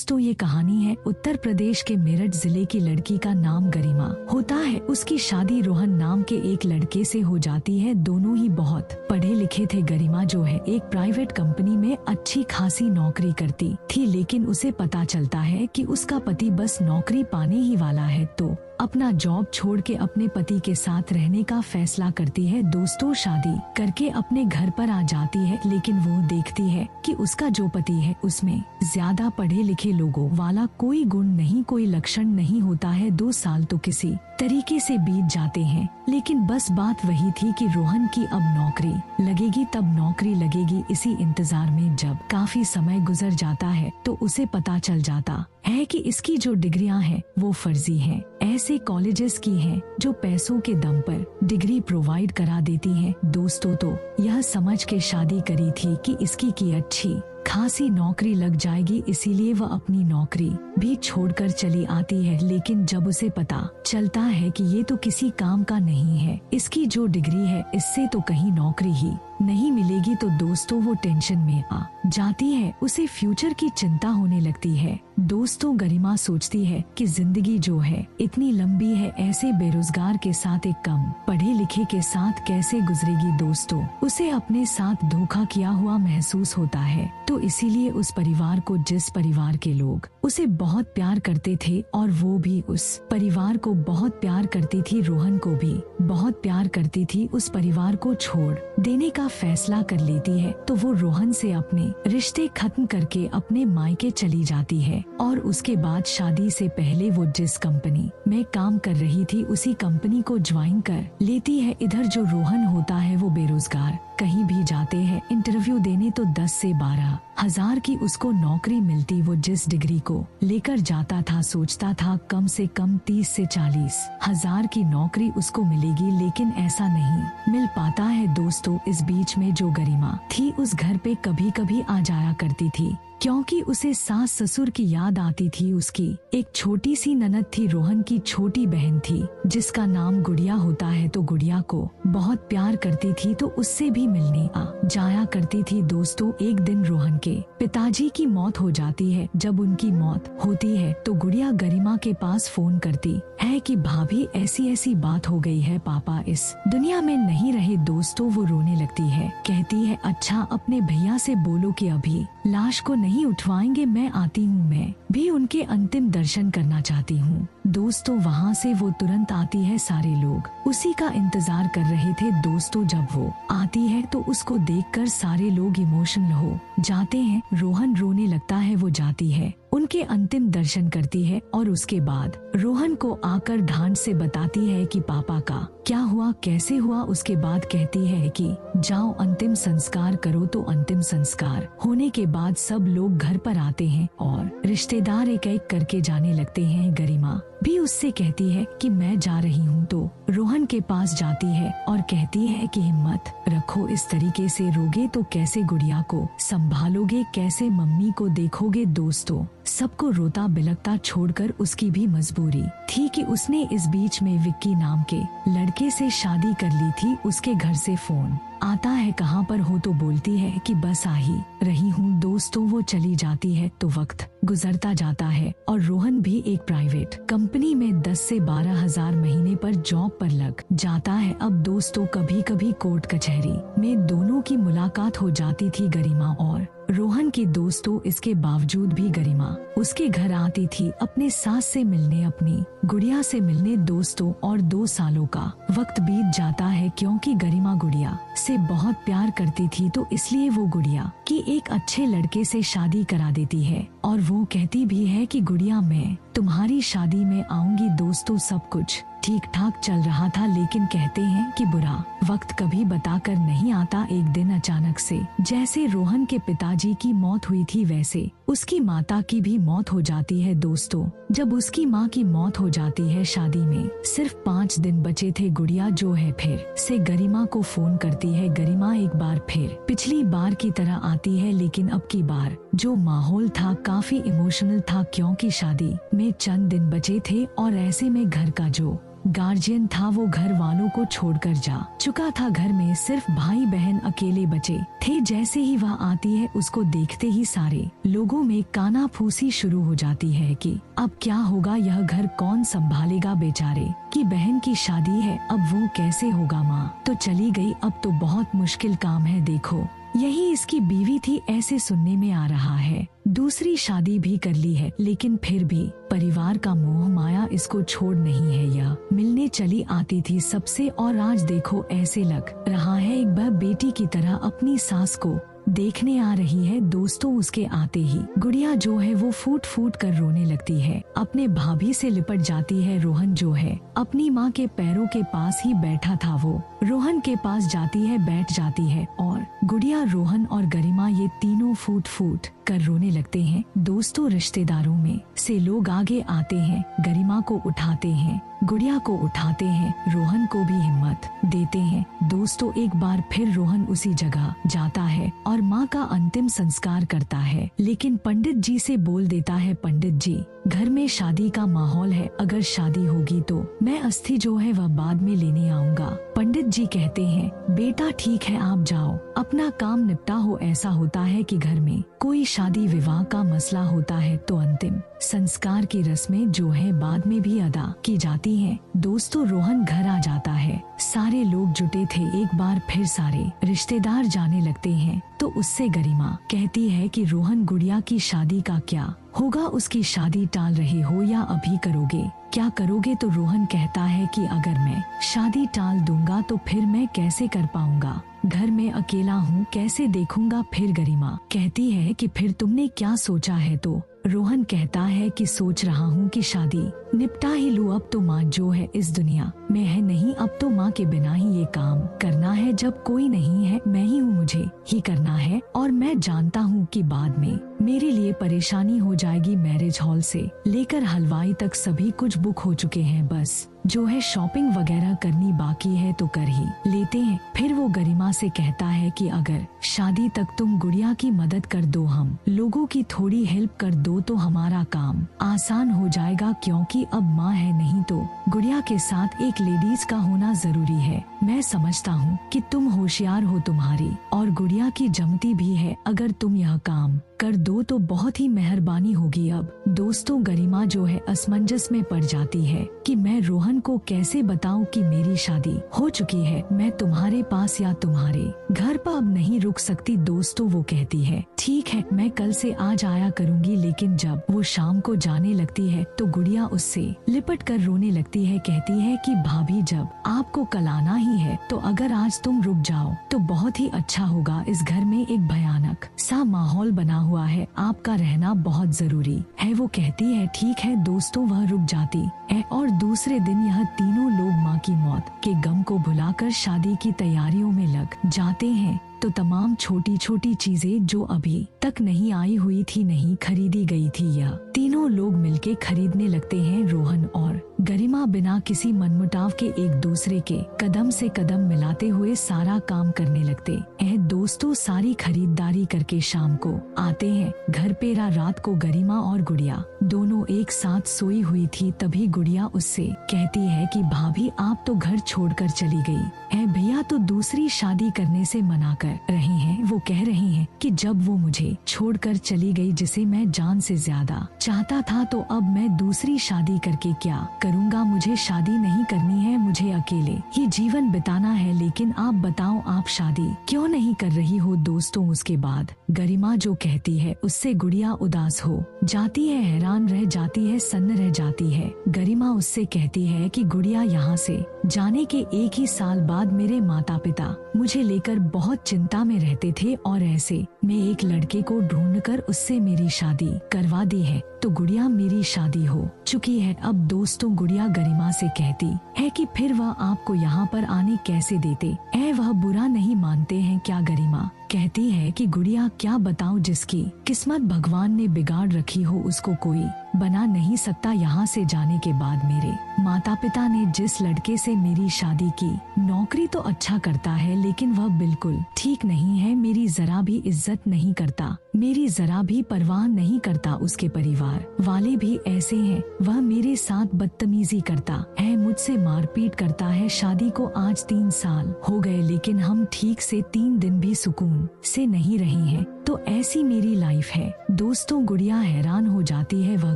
दोस्तों ये कहानी है उत्तर प्रदेश के मेरठ जिले की लड़की का नाम गरिमा होता है। उसकी शादी रोहन नाम के एक लड़के से हो जाती है। दोनों ही बहुत पढ़े लिखे थे। गरिमा जो है एक प्राइवेट कंपनी में अच्छी खासी नौकरी करती थी, लेकिन उसे पता चलता है कि उसका पति बस नौकरी पाने ही वाला है, तो अपना जॉब छोड़ के अपने पति के साथ रहने का फैसला करती है। दोस्तों शादी करके अपने घर पर आ जाती है, लेकिन वो देखती है कि उसका जो पति है उसमें ज्यादा पढ़े लिखे लोगों वाला कोई गुण नहीं, कोई लक्षण नहीं होता है। 2 साल तो किसी तरीके से बीत जाते हैं, लेकिन बस बात वही थी कि रोहन की अब नौकरी लगेगी, तब नौकरी लगेगी। इसी इंतजार में जब काफी समय गुजर जाता है तो उसे पता चल जाता है कि इसकी जो डिग्रियां हैं वो फर्जी हैं। ऐसे कॉलेजेस की हैं जो पैसों के दम पर डिग्री प्रोवाइड करा देती हैं। दोस्तों तो यह समझ के शादी करी थी कि इसकी की अच्छी खासी नौकरी लग जाएगी, इसीलिए वह अपनी नौकरी भी छोड़कर चली आती है। लेकिन जब उसे पता चलता है कि ये तो किसी काम का नहीं है, इसकी जो डिग्री है इससे तो कहीं नौकरी ही नहीं मिलेगी, तो दोस्तों वो टेंशन में आ जाती है। उसे फ्यूचर की चिंता होने लगती है। दोस्तों गरिमा सोचती है कि जिंदगी जो है इतनी लंबी है, ऐसे बेरोजगार के साथ एक कम पढ़े लिखे के साथ कैसे गुजरेगी। दोस्तों उसे अपने साथ धोखा किया हुआ महसूस होता है, तो इसीलिए उस परिवार को, जिस परिवार के लोग उसे बहुत प्यार करते थे और वो भी उस परिवार को बहुत प्यार करती थी, रोहन को भी बहुत प्यार करती थी, उस परिवार को छोड़ देने का फैसला कर लेती है। तो वो रोहन से अपने रिश्ते खत्म करके अपने मायके चली जाती है और उसके बाद शादी से पहले वो जिस कंपनी में काम कर रही थी उसी कंपनी को ज्वाइन कर लेती है। इधर जो रोहन होता है वो बेरोजगार, कहीं भी जाते हैं इंटरव्यू देने तो 10 से 12 हजार की उसको नौकरी मिलती। वो जिस डिग्री को लेकर जाता था सोचता था कम से कम 30 से 40 हजार की नौकरी उसको मिलेगी, लेकिन ऐसा नहीं मिल पाता है। दोस्तों इस बीच में जो गरिमा थी उस घर पे कभी कभी आ जाया करती थी, क्योंकि उसे सास ससुर की याद आती थी। उसकी एक छोटी सी ननद थी, रोहन की छोटी बहन थी जिसका नाम गुड़िया होता है, तो गुड़िया को बहुत प्यार करती थी, तो उससे भी मिलने आ जाया करती थी। दोस्तों एक दिन रोहन के पिताजी की मौत हो जाती है। जब उनकी मौत होती है तो गुड़िया गरिमा के पास फोन करती है कि भाभी ऐसी ऐसी बात हो गई है, पापा इस दुनिया में नहीं रहे। दोस्तों वो रोने लगती है, कहती है अच्छा अपने भैया से बोलो कि अभी लाश को नहीं उठवाएंगे, मैं आती हूँ, मैं भी उनके अंतिम दर्शन करना चाहती हूँ। दोस्तों वहाँ से वो तुरंत आती है, सारे लोग उसी का इंतजार कर रहे थे। दोस्तों जब वो आती है तो उसको देखकर सारे लोग इमोशनल हो जाते हैं। रोहन रोने लगता है, वो जाती है उनके अंतिम दर्शन करती है और उसके बाद रोहन को आकर ढांढ से बताती है कि पापा का क्या हुआ, कैसे हुआ। उसके बाद कहती है कि जाओ अंतिम संस्कार करो। तो अंतिम संस्कार होने के बाद सब लोग घर पर आते हैं और रिश्तेदार एक एक करके जाने लगते हैं। गरिमा भी उससे कहती है कि मैं जा रही हूँ, तो रोहन के पास जाती है और कहती है कि हिम्मत रखो, इस तरीके से रोगे तो कैसे गुड़िया को संभालोगे, कैसे मम्मी को देखोगे। दोस्तों सबको रोता बिलखता छोड़कर उसकी भी मजबूरी थी कि उसने इस बीच में विक्की नाम के लड़के से शादी कर ली थी। उसके घर से फोन आता है, कहाँ पर हो, तो बोलती है कि बस आ ही रही हूँ। दोस्तों वो चली जाती है तो वक्त गुजरता जाता है और रोहन भी एक प्राइवेट कंपनी में 10 से 12 हजार महीने पर जॉब पर लग जाता है। अब दोस्तों कभी कभी कोर्ट कचहरी में दोनों की मुलाकात हो जाती थी, गरिमा और रोहन की। दोस्तों इसके बावजूद भी गरिमा उसके घर आती थी अपने सास से मिलने, अपनी गुड़िया से मिलने। दोस्तों और 2 सालों का वक्त बीत जाता है, क्योंकि गरिमा गुड़िया से बहुत प्यार करती थी, तो इसलिए वो गुड़िया की एक अच्छे लड़के से शादी करा देती है और वो कहती भी है कि गुड़िया मैं तुम्हारी शादी में आऊंगी। दोस्तों सब कुछ ठीक ठाक चल रहा था, लेकिन कहते हैं कि बुरा वक्त कभी बताकर नहीं आता। एक दिन अचानक से जैसे रोहन के पिताजी की मौत हुई थी वैसे उसकी माता की भी मौत हो जाती है। दोस्तों जब उसकी माँ की मौत हो जाती है, शादी में सिर्फ 5 दिन बचे थे। गुड़िया जो है फिर से गरिमा को फोन करती है। गरिमा एक बार फिर पिछली बार की तरह आती है, लेकिन अब की बार जो माहौल था काफी इमोशनल था, क्योंकि शादी में चंद दिन बचे थे और ऐसे में घर का जो गार्जियन था, वो घर वालों को छोड़कर जा चुका था। घर में सिर्फ भाई बहन अकेले बचे थे। जैसे ही वह आती है उसको देखते ही सारे लोगों में कानाफूसी शुरू हो जाती है कि अब क्या होगा, यह घर कौन संभालेगा, बेचारे की बहन की शादी है, अब वो कैसे होगा, माँ तो चली गई, अब तो बहुत मुश्किल काम है, देखो यही इसकी बीवी थी, ऐसे सुनने में आ रहा है। दूसरी शादी भी कर ली है, लेकिन फिर भी परिवार का मोह माया इसको छोड़ नहीं है। यह मिलने चली आती थी सबसे, और आज देखो ऐसे लग रहा है एक बार बेटी की तरह अपनी सास को देखने आ रही है। दोस्तों, उसके आते ही गुड़िया जो है वो फूट फूट कर रोने लगती है, अपने भाभी से लिपट जाती है। रोहन जो है अपनी माँ के पैरों के पास ही बैठा था, वो रोहन के पास जाती है, बैठ जाती है, और गुड़िया, रोहन और गरिमा ये तीनों फूट फूट कर रोने लगते हैं। दोस्तों, रिश्तेदारों में से लोग आगे आते हैं, गरिमा को उठाते हैं, गुड़िया को उठाते हैं, रोहन को भी हिम्मत देते हैं। दोस्तों, एक बार फिर रोहन उसी जगह जाता है और माँ का अंतिम संस्कार करता है, लेकिन पंडित जी से बोल देता है, पंडित जी घर में शादी का माहौल है, अगर शादी होगी तो मैं अस्थि जो है वह बाद में लेने आऊंगा। पंडित जी कहते हैं, बेटा ठीक है, आप जाओ, अपना काम निपटा हो। ऐसा होता है कि घर में कोई शादी विवाह का मसला होता है तो अंतिम संस्कार की रस्में जो है बाद में भी अदा की जाती हैं। दोस्तों, रोहन घर आ जाता है, सारे लोग जुटे थे, एक बार फिर सारे रिश्तेदार जाने लगते हैं, तो उससे गरिमा कहती है कि रोहन, गुड़िया की शादी का क्या होगा, उसकी शादी टाल रहे हो या अभी करोगे, क्या करोगे? तो रोहन कहता है कि अगर मैं शादी टाल दूंगा तो फिर मैं कैसे कर पाऊंगा, घर में अकेला हूँ, कैसे देखूंगा। फिर गरिमा कहती है कि फिर तुमने क्या सोचा है? तो रोहन कहता है कि सोच रहा हूँ कि शादी निपटा ही लूँ, अब तो माँ जो है इस दुनिया में है नहीं, अब तो माँ के बिना ही ये काम करना है, जब कोई नहीं है मैं ही हूँ, मुझे ही करना है, और मैं जानता हूँ कि बाद में मेरे लिए परेशानी हो जाएगी। मैरिज हॉल से लेकर हलवाई तक सभी कुछ बुक हो चुके हैं, बस जो है शॉपिंग वगैरह करनी बाकी है तो कर ही लेते हैं। फिर वो गरिमा से कहता है कि अगर शादी तक तुम गुड़िया की मदद कर दो, हम लोगों की थोड़ी हेल्प कर दो, तो हमारा काम आसान हो जाएगा, क्योंकि अब माँ है नहीं तो गुड़िया के साथ एक लेडीज का होना जरूरी है। मैं समझता हूँ कि तुम होशियार हो, तुम्हारी और गुड़िया की जमती भी है, अगर तुम यह काम कर दो तो बहुत ही मेहरबानी होगी। अब दोस्तों, गरिमा जो है असमंजस में पड़ जाती है कि मैं रोहन को कैसे बताऊं कि मेरी शादी हो चुकी है, मैं तुम्हारे पास या तुम्हारे घर पर अब नहीं रुक सकती। दोस्तों, वो कहती है, ठीक है, मैं कल से आज आया करूंगी। लेकिन जब वो शाम को जाने लगती है तो गुड़िया उससे लिपट कर रोने लगती है, कहती है कि भाभी, जब आपको कल आना ही है तो अगर आज तुम रुक जाओ तो बहुत ही अच्छा होगा। इस घर में एक भयानक सा माहौल बना हुआ है, आपका रहना बहुत जरूरी है। वो कहती है, ठीक है। दोस्तों, वह रुक जाती है और दूसरे दिन यह तीनों लोग माँ की मौत के गम को भुलाकर शादी की तैयारियों में लग जाते हैं। तो तमाम छोटी छोटी चीजें जो अभी तक नहीं आई हुई थी, नहीं खरीदी गई थी, यह तीनों लोग मिलके खरीदने लगते हैं। रोहन और गरिमा बिना किसी मनमुटाव के एक दूसरे के कदम से कदम मिलाते हुए सारा काम करने लगते हैं। दोस्तों, सारी खरीदारी करके शाम को आते हैं घर पे। रात को गरिमा और गुड़िया दोनों एक साथ सोई हुई थी, तभी गुड़िया उससे कहती है कि भाभी, आप तो घर छोड़कर चली गई है, भैया तो दूसरी शादी करने से मना कर रही हैं। वो कह रही हैं कि जब वो मुझे छोड़कर चली गई, जिसे मैं जान से ज्यादा चाहता था, तो अब मैं दूसरी शादी करके क्या करूँगा। मुझे शादी नहीं करनी है, मुझे अकेले ही जीवन बिताना है। लेकिन आप बताओ, आप शादी क्यों नहीं कर रही हो? दोस्तों, उसके बाद गरिमा जो कहती है उससे गुड़िया उदास हो जाती है, हैरान रह जाती है, सन्न रह जाती है। गरिमा उससे कहती है कि गुड़िया, यहाँ से जाने के एक ही साल बाद मेरे माता पिता मुझे लेकर बहुत चिंता में रहते थे, और ऐसे मैं एक लड़के को ढूंढकर उससे मेरी शादी करवा दी है, तो गुड़िया, मेरी शादी हो चुकी है। अब दोस्तों, गुड़िया गरिमा से कहती है कि फिर वह आपको यहाँ पर आने कैसे देते है, वह बुरा नहीं मानते हैं क्या? गरिमा कहती है कि गुड़िया, क्या बताऊं, जिसकी किस्मत भगवान ने बिगाड़ रखी हो उसको कोई बना नहीं सकता। यहाँ से जाने के बाद मेरे माता पिता ने जिस लड़के से मेरी शादी की, नौकरी तो अच्छा करता है लेकिन वह बिल्कुल ठीक नहीं है, मेरी जरा भी इज्जत नहीं करता, मेरी जरा भी परवाह नहीं करता। उसके परिवार वाले भी ऐसे हैं, वह मेरे साथ बदतमीजी करता है, मुझसे मारपीट करता है। शादी को आज 3 साल हो गए, लेकिन हम ठीक से 3 दिन भी सुकून से नहीं रहे हैं। तो ऐसी मेरी लाइफ है। दोस्तों, गुड़िया हैरान हो जाती है। वह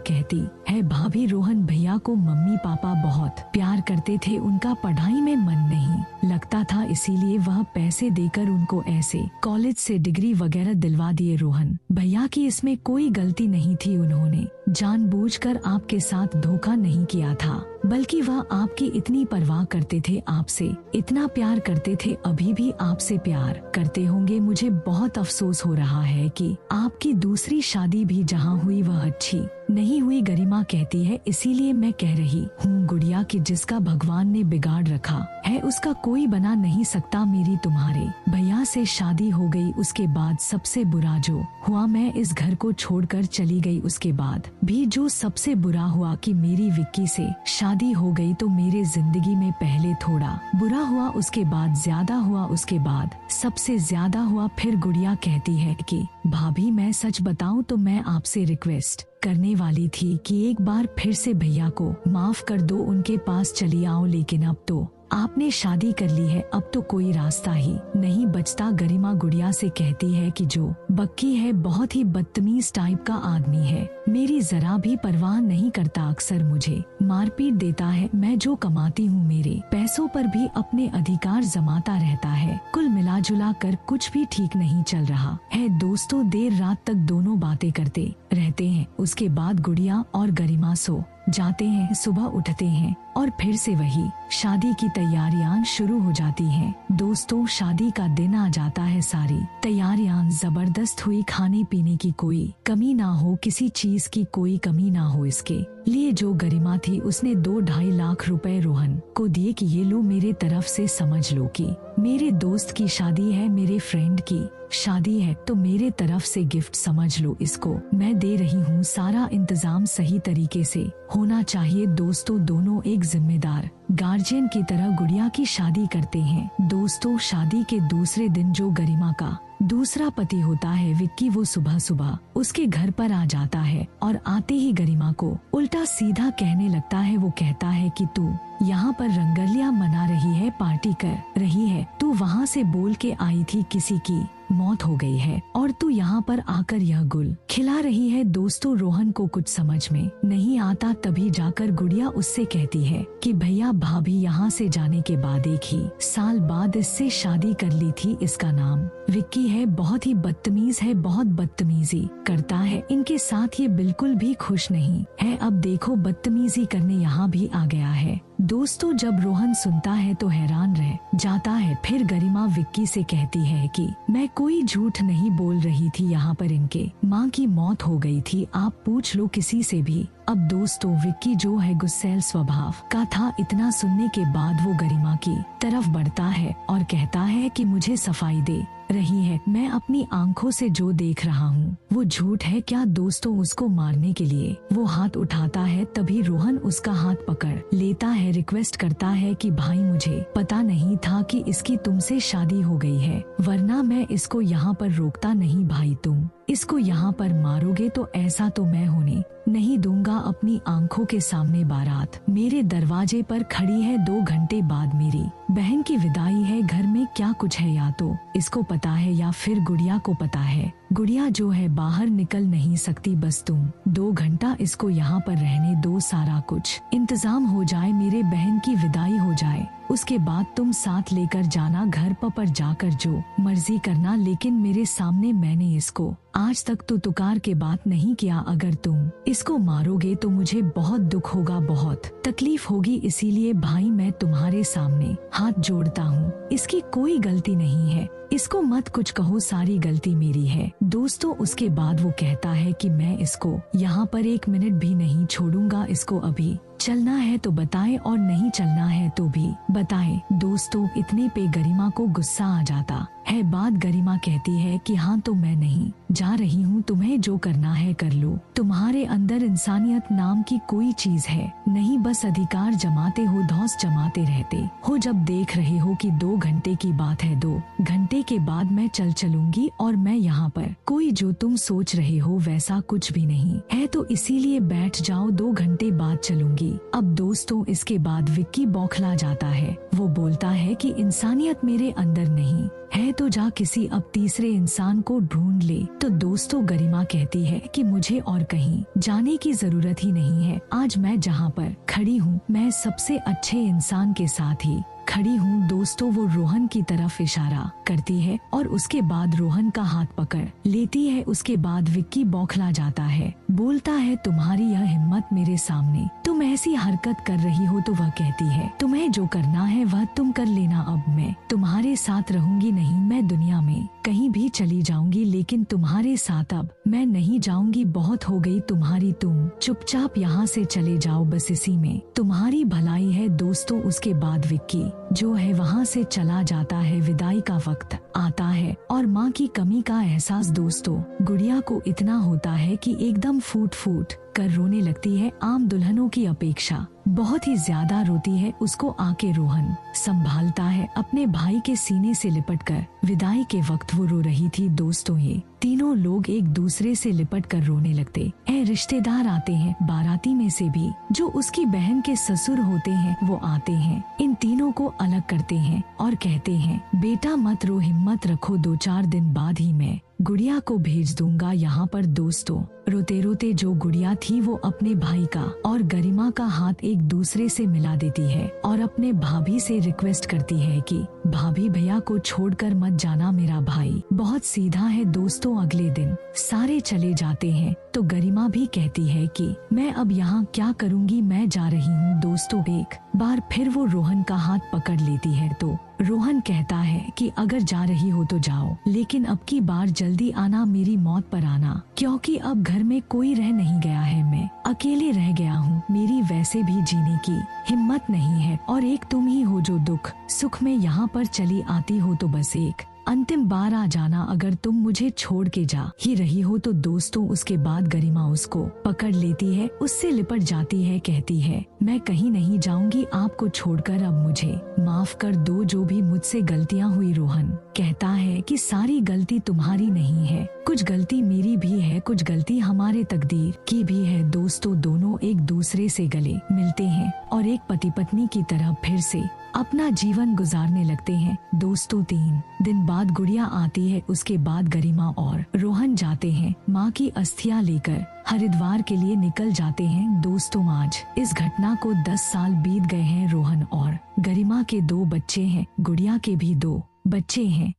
कहती है, भाभी, रोहन भैया को मम्मी पापा बहुत प्यार करते थे, उनका पढ़ाई में मन नहीं लगता था, इसीलिए वह पैसे देकर उनको ऐसे कॉलेज से डिग्री वगैरह दिलवा दिए। रोहन भैया की इसमें कोई गलती नहीं थी, उन्होंने जानबूझकर आपके साथ धोखा नहीं किया था, बल्कि वह आपकी इतनी परवाह करते थे, आपसे इतना प्यार करते थे, अभी भी आपसे प्यार करते होंगे। मुझे बहुत अफसोस हो रहा है कि आपकी दूसरी शादी भी जहां हुई वह अच्छी नहीं हुई। गरिमा कहती है, इसीलिए मैं कह रही हूँ गुड़िया कि जिसका भगवान ने बिगाड़ रखा है उसका कोई बना नहीं सकता। मेरी तुम्हारे भैया से शादी हो गई, उसके बाद सबसे बुरा जो हुआ, मैं इस घर को छोड़कर चली गई। उसके बाद भी जो सबसे बुरा हुआ कि मेरी विक्की से शादी हो गई। तो मेरे जिंदगी में पहले थोड़ा बुरा हुआ, उसके बाद ज्यादा हुआ, उसके बाद सबसे ज्यादा हुआ। फिर गुड़िया कहती है कि भाभी, मैं सच बताऊं तो मैं आपसे रिक्वेस्ट करने वाली थी कि एक बार फिर से भैया को माफ कर दो, उनके पास चली आओ, लेकिन अब तो आपने शादी कर ली है, अब तो कोई रास्ता ही नहीं बचता। गरिमा गुड़िया से कहती है कि जो बक्की है बहुत ही बदतमीज टाइप का आदमी है, मेरी जरा भी परवाह नहीं करता, अक्सर मुझे मारपीट देता है। मैं जो कमाती हूँ मेरे पैसों पर भी अपने अधिकार जमाता रहता है। कुल मिलाजुला कर कुछ भी ठीक नहीं चल रहा है। दोस्तों, देर रात तक दोनों बातें करते रहते हैं। उसके बाद गुड़िया और गरिमा सो जाते हैं। सुबह उठते हैं और फिर से वही शादी की तैयारियां शुरू हो जाती हैं। दोस्तों, शादी का दिन आ जाता है, सारी तैयारियां जबरदस्त हुई, खाने पीने की कोई कमी ना हो, किसी चीज की कोई कमी ना हो। इसके लिए जो गरिमा थी उसने 2-2.5 लाख रुपए रोहन को दिए कि ये लो, मेरे तरफ से समझ लो कि मेरे दोस्त की शादी है, मेरे फ्रेंड की शादी है, तो मेरे तरफ से गिफ्ट समझ लो, इसको मैं दे रही हूँ। सारा इंतजाम सही तरीके से होना चाहिए। दोस्तों, दोनों एक जिम्मेदार गार्जियन की तरह गुड़िया की शादी करते हैं। दोस्तों, शादी के दूसरे दिन जो गरिमा का दूसरा पति होता है विक्की, वो सुबह सुबह उसके घर पर आ जाता है और आते ही गरिमा को उल्टा सीधा कहने लगता है। वो कहता है कि तू यहाँ पर रंगलिया मना रही है, पार्टी कर रही है, तू वहाँ से बोल के आई थी किसी की मौत हो गई है और तू यहाँ पर आकर यह गुल खिला रही है। दोस्तों, रोहन को कुछ समझ में नहीं आता, तभी जाकर गुड़िया उससे कहती है कि भैया भाभी यहाँ से जाने के बाद 1 ही साल बाद इससे शादी कर ली थी, इसका नाम विक्की है, बहुत ही बदतमीज है, बहुत बदतमीजी करता है, इनके साथ ये बिल्कुल भी खुश नहीं है। अब देखो बदतमीजी करने यहाँ भी आ गया है। दोस्तों, जब रोहन सुनता है तो हैरान रह जाता है। फिर गरिमा विक्की से कहती है कि मैं कोई झूठ नहीं बोल रही थी, यहाँ पर इनके माँ की मौत हो गई थी, आप पूछ लो किसी से भी। अब दोस्तों, विक्की जो है गुस्सैल स्वभाव का था। इतना सुनने के बाद वो गरिमा की तरफ बढ़ता है और कहता है कि मुझे सफाई दे रही है, मैं अपनी आंखों से जो देख रहा हूँ वो झूठ है क्या। दोस्तों, उसको मारने के लिए वो हाथ उठाता है, तभी रोहन उसका हाथ पकड़ लेता है, रिक्वेस्ट करता है कि भाई, मुझे पता नहीं था कि इसकी तुमसे शादी हो गई है, वरना मैं इसको यहाँ पर रोकता नहीं। भाई, तुम इसको यहाँ पर मारोगे तो ऐसा तो मैं होने नहीं दूंगा। अपनी आंखों के सामने बारात मेरे दरवाजे पर खड़ी है, 2 घंटे बाद मेरी बहन की विदाई है, घर में क्या कुछ है या तो इसको पता है या फिर गुड़िया को पता है। गुड़िया जो है बाहर निकल नहीं सकती, बस तुम 2 घंटा इसको यहाँ पर रहने दो, सारा कुछ इंतजाम हो जाए, मेरे बहन की विदाई हो जाए, उसके बाद तुम साथ लेकर जाना, घर पर जाकर जो मर्जी करना, लेकिन मेरे सामने मैंने इसको आज तक तो तुकार के बात नहीं किया। अगर तुम इसको मारोगे तो मुझे बहुत दुख होगा, बहुत तकलीफ होगी, इसीलिए भाई मैं तुम्हारे सामने हाथ जोड़ता हूँ, इसकी कोई गलती नहीं है, इसको मत कुछ कहो, सारी गलती मेरी है। दोस्तों, उसके बाद वो कहता है कि मैं इसको यहाँ पर 1 मिनट भी नहीं छोड़ूंगा, इसको अभी चलना है तो बताए और नहीं चलना है तो भी बताए। दोस्तों, इतने पे गरिमा को गुस्सा आ जाता है। बात गरिमा कहती है कि हाँ, तो मैं नहीं जा रही हूँ, तुम्हें जो करना है कर लो, तुम्हारे अंदर इंसानियत नाम की कोई चीज है नहीं, बस अधिकार जमाते हो, धौंस जमाते रहते हो। जब देख रहे हो कि 2 घंटे की बात है, 2 घंटे के बाद मैं चलूंगी और मैं यहाँ पर कोई जो तुम सोच रहे हो वैसा कुछ भी नहीं है, तो इसीलिए बैठ जाओ, 2 घंटे बाद चलूंगी। अब दोस्तों इसके बाद विक्की बौखला जाता है। वो बोलता है कि इंसानियत मेरे अंदर नहीं है तो जा किसी अब तीसरे इंसान को ढूंढ ले। तो दोस्तों गरिमा कहती है कि मुझे और कहीं जाने की जरूरत ही नहीं है, आज मैं जहाँ पर खड़ी हूँ मैं सबसे अच्छे इंसान के साथ ही खड़ी हूँ। दोस्तों वो रोहन की तरफ इशारा करती है और उसके बाद रोहन का हाथ पकड़ लेती है। उसके बाद विक्की बौखला जाता है, बोलता है तुम्हारी यह हिम्मत मेरे सामने, तुम ऐसी हरकत कर रही हो। तो वह कहती है तुम्हें जो करना है वह तुम कर लेना, अब मैं तुम्हारे साथ रहूंगी नहीं, मैं दुनिया में कहीं भी चली जाऊंगी लेकिन तुम्हारे साथ अब मैं नहीं जाऊंगी, बहुत हो गई तुम्हारी, तुम चुपचाप यहाँ से चले जाओ, बस इसी में तुम्हारी भलाई है। दोस्तों उसके बाद विक्की जो है वहाँ से चला जाता है। विदाई का वक्त आता है और माँ की कमी का एहसास दोस्तों गुड़िया को इतना होता है कि एकदम फूट फूट कर रोने लगती है। आम दुल्हनों की अपेक्षा बहुत ही ज्यादा रोती है। उसको आके रोहन संभालता है, अपने भाई के सीने से लिपटकर विदाई के वक्त वो रो रही थी। दोस्तों ये तीनों लोग एक दूसरे से लिपट कर रोने लगते हैं। रिश्तेदार आते हैं, बाराती में से भी जो उसकी बहन के ससुर होते हैं वो आते हैं, इन तीनों को अलग करते हैं और कहते हैं बेटा मत रो, हिम्मत रखो, 2-4 दिन बाद ही मैं गुड़िया को भेज दूंगा यहाँ पर। दोस्तों रोते रोते जो गुड़िया थी वो अपने भाई का और गरिमा का हाथ एक दूसरे से मिला देती है और अपने भाभी से रिक्वेस्ट करती है कि भाभी भैया को छोड़कर मत जाना, मेरा भाई बहुत सीधा है। दोस्तों अगले दिन सारे चले जाते हैं तो गरिमा भी कहती है कि मैं अब यहाँ क्या करूँगी, मैं जा रही हूँ। दोस्तों एक बार फिर वो रोहन का हाथ पकड़ लेती है तो रोहन कहता है कि अगर जा रही हो तो जाओ, लेकिन अब की बार जल्दी आना, मेरी मौत पर आना, क्योंकि अब घर में कोई रह नहीं गया है, मैं अकेले रह गया हूँ, मेरी वैसे भी जीने की हिम्मत नहीं है और एक तुम ही हो जो दुख सुख में यहाँ पर चली आती हो, तो बस एक अंतिम बार आ जाना, अगर तुम मुझे छोड़ के जा ही रही हो तो। दोस्तों उसके बाद गरिमा उसको पकड़ लेती है, उससे लिपट जाती है, कहती है मैं कहीं नहीं जाऊंगी आपको छोड़कर, अब मुझे माफ कर दो, जो भी मुझसे गलतियां हुई। रोहन कहता है कि सारी गलती तुम्हारी नहीं है, कुछ गलती मेरी भी है, कुछ गलती हमारे तकदीर की भी है। दोस्तों दोनों एक दूसरे से गले मिलते हैं और एक पति पत्नी की तरह फिर से अपना जीवन गुजारने लगते हैं। दोस्तों 3 दिन बाद गुड़िया आती है, उसके बाद गरिमा और रोहन जाते हैं माँ की अस्थियां लेकर हरिद्वार के लिए निकल जाते हैं। दोस्तों आज इस घटना को 10 साल बीत गए हैं। रोहन और गरिमा के 2 बच्चे हैं, गुड़िया के भी 2 बच्चे हैं।